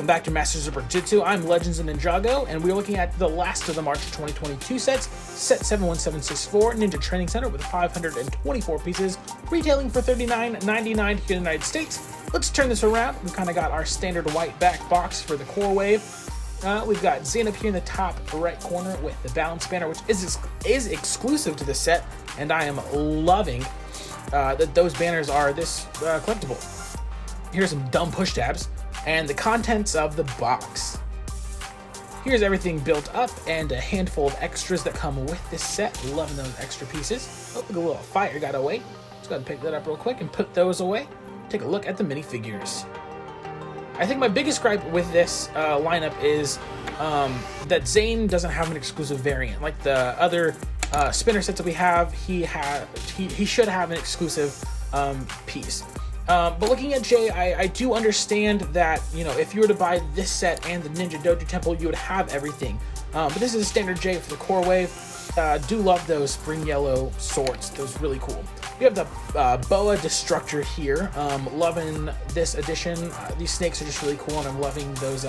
Welcome back to Masters of Brickjitzu. I'm Legends of Ninjago, and we're looking at the last of the March 2022 sets, set 71764, Ninja Training Center with 524 pieces, retailing for $39.99 here in the United States. Let's turn this around. We've kind of got our standard white back box for the core wave. We've got Zane up here in the top right corner with the balance banner, which is exclusive to the set, and I am loving that those banners are this collectible. Here's some dumb push tabs and the contents of the box. Here's everything built up and a handful of extras that come with this set. Loving those extra pieces. Oh, look, a little fire got away. Let's go ahead and pick that up real quick and put those away. Take a look at the minifigures. I think my biggest gripe with this lineup is that Zane doesn't have an exclusive variant. Like the other Spinner sets that we have, he should have an exclusive piece. But looking at Jay, I do understand that, you know, if you were to buy this set and the Ninja Dojo Temple, you would have everything. But this is a standard Jay for the core wave. Do love those spring yellow swords. Those really cool. We have the Boa Destructor here. Loving this addition. These snakes are just really cool, and I'm loving those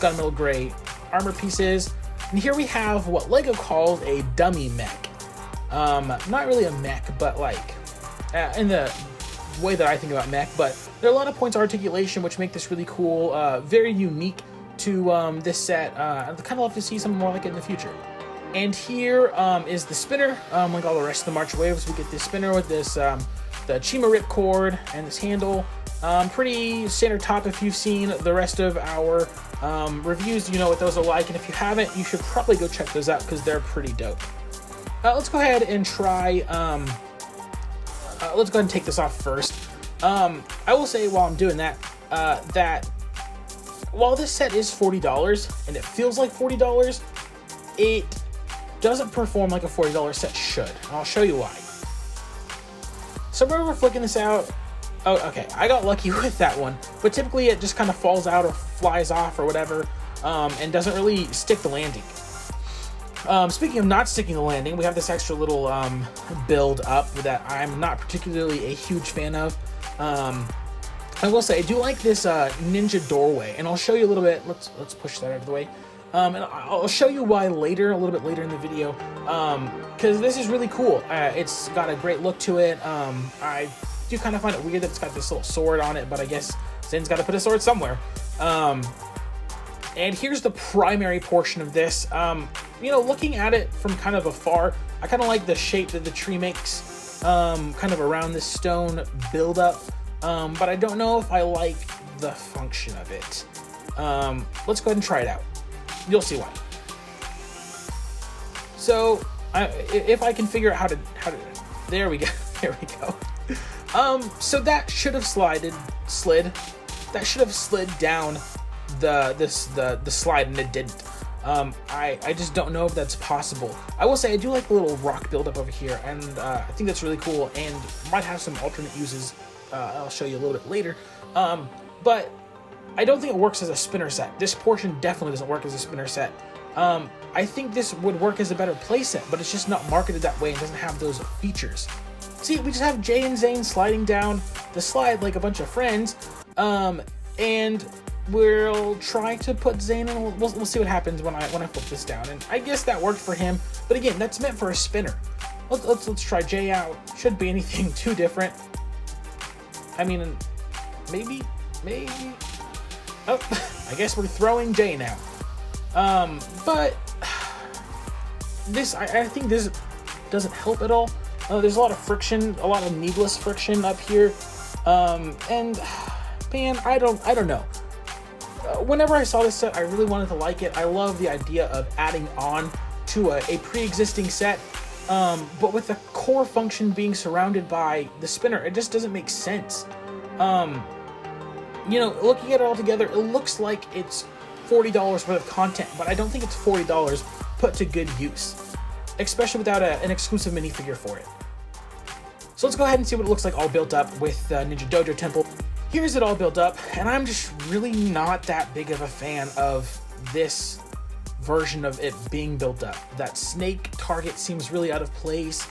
gunmetal gray armor pieces. And here we have what Lego calls a dummy mech. Not really a mech, but like in the way that I think about mech, but there are a lot of points of articulation which make this really cool, very unique to this set. I'd kind of love to see something more like it in the future. And here is the spinner. Like all the rest of the March waves, we get this spinner with this the Chima rip cord and this handle. Pretty standard top. If you've seen the rest of our reviews, you know what those are like, and if you haven't, you should probably go check those out because they're pretty dope. Let's go ahead and try let's go ahead and take this off first. I will say while I'm doing that, that while this set is $40 and it feels like $40, it doesn't perform like a $40 set should. And I'll show you why. So I remember flicking this out. Oh, okay, I got lucky with that one, but typically it just kind of falls out or flies off or whatever, and doesn't really stick the landing. Speaking of not sticking the landing, we have this extra little build up that I'm not particularly a huge fan of. I will say I do like this ninja doorway, and I'll show you a little bit. Let's push that out of the way, and I'll show you why later, a little bit later in the video, because this is really cool. It's got a great look to it. I do kind of find it weird that it's got this little sword on it, but I guess Zane's got to put a sword somewhere. And here's the primary portion of this. You know, looking at it from kind of afar, I kind of like the shape that the tree makes, kind of around this stone buildup. But I don't know if I like the function of it. Let's go ahead and try it out. You'll see why. So, if I can figure out how to, there we go, there we go. So that should have slid. That should have slid down the slide, and it didn't. I just don't know if that's possible. I will say I do like the little rock buildup over here, and I think that's really cool, and might have some alternate uses. I'll show you a little bit later. But I don't think it works as a spinner set. This portion definitely doesn't work as a spinner set. I think this would work as a better playset, but it's just not marketed that way and doesn't have those features. See, we just have Jay and Zane sliding down the slide like a bunch of friends, and we'll try to put Zane in. We'll see what happens when I flip this down, and I guess that worked for him. But again, that's meant for a spinner. Let's try Jay out. Shouldn't be anything too different. I mean, maybe. Oh, I guess we're throwing Jay now. But this, I think this doesn't help at all. There's a lot of friction, a lot of needless friction up here, and man, I don't know. Whenever I saw this set, I really wanted to like it. I love the idea of adding on to a pre-existing set, but with the core function being surrounded by the spinner, it just doesn't make sense. You know, looking at it all together, it looks like it's $40 worth of content, but I don't think it's $40 put to good use, especially without an exclusive minifigure for it. So let's go ahead and see what it looks like all built up with Ninja Dojo Temple. Here's it all built up, and I'm just really not that big of a fan of this version of it being built up. That snake target seems really out of place.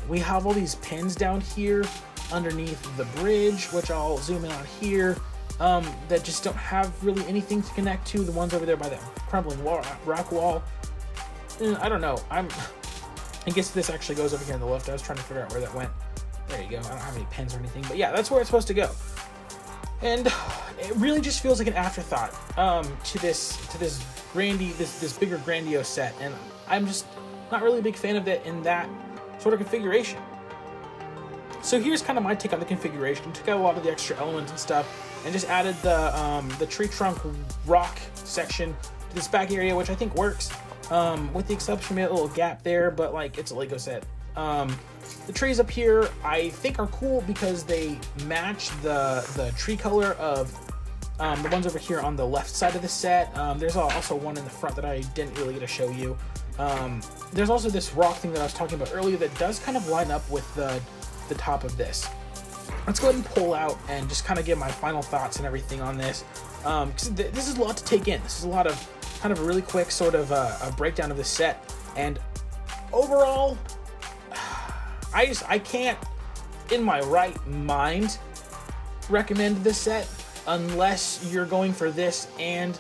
We have all these pins down here underneath the bridge, which I'll zoom in on here. that just don't have really anything to connect to the ones over there by that crumbling rock wall. I don't know. I guess this actually goes over here on the left. I was trying to figure out where that went. There you go. I don't have any pins or anything, but yeah, that's where it's supposed to go. And it really just feels like an afterthought to this bigger grandiose set, and I'm just not really a big fan of it in that sort of configuration. So here's kind of my take on the configuration. Took out a lot of the extra elements and stuff, and just added the tree trunk rock section to this back area, which I think works. With the exception of a little gap there, but like it's a Lego set. The trees up here I think are cool because they match the tree color of the ones over here on the left side of the set. There's also one in the front that I didn't really get to show you. There's also this rock thing that I was talking about earlier that does kind of line up with the top of this. Let's go ahead and pull out and just kind of give my final thoughts and everything on this. Because this is a lot to take in. This is a lot of kind of a really quick sort of a breakdown of the set. And overall, I can't, in my right mind, recommend this set unless you're going for this and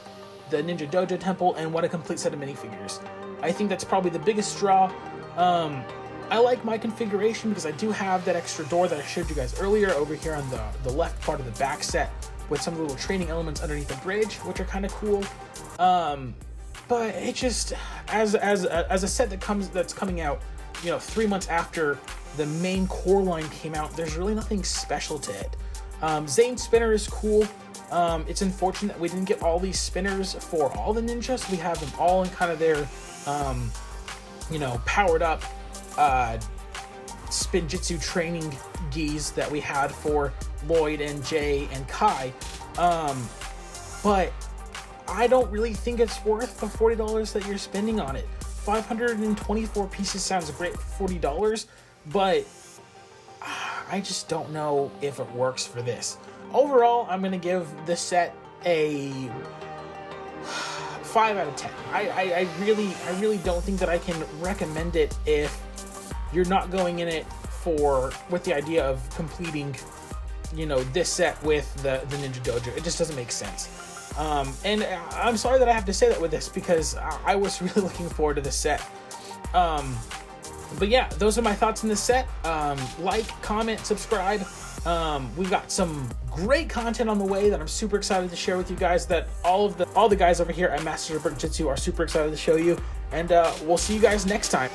the Ninja Dojo Temple and want a complete set of minifigures. I think that's probably the biggest draw. I like my configuration because I do have that extra door that I showed you guys earlier over here on the left part of the back set with some little training elements underneath the bridge, which are kind of cool. But it just, as a set that's coming out, 3 months after the main core line came out, there's really nothing special to it. Zane Spinner is cool. It's unfortunate that we didn't get all these spinners for all the ninjas. We have them all in kind of their, powered up Spinjitzu training gis that we had for Lloyd and Jay and Kai. But I don't really think it's worth the $40 that you're spending on it. 524 pieces sounds great for $40, but I just don't know if it works for this. Overall, I'm going to give this set a 5 out of 10. I really don't think that I can recommend it if you're not going in it with the idea of completing, this set with the Ninja Dojo. It just doesn't make sense. And I'm sorry that I have to say that with this because I was really looking forward to this set. But yeah, those are my thoughts on this set. Like, comment, subscribe. We've got some great content on the way that I'm super excited to share with you guys, that all the guys over here at Masters of Brickjitzu are super excited to show you. And we'll see you guys next time.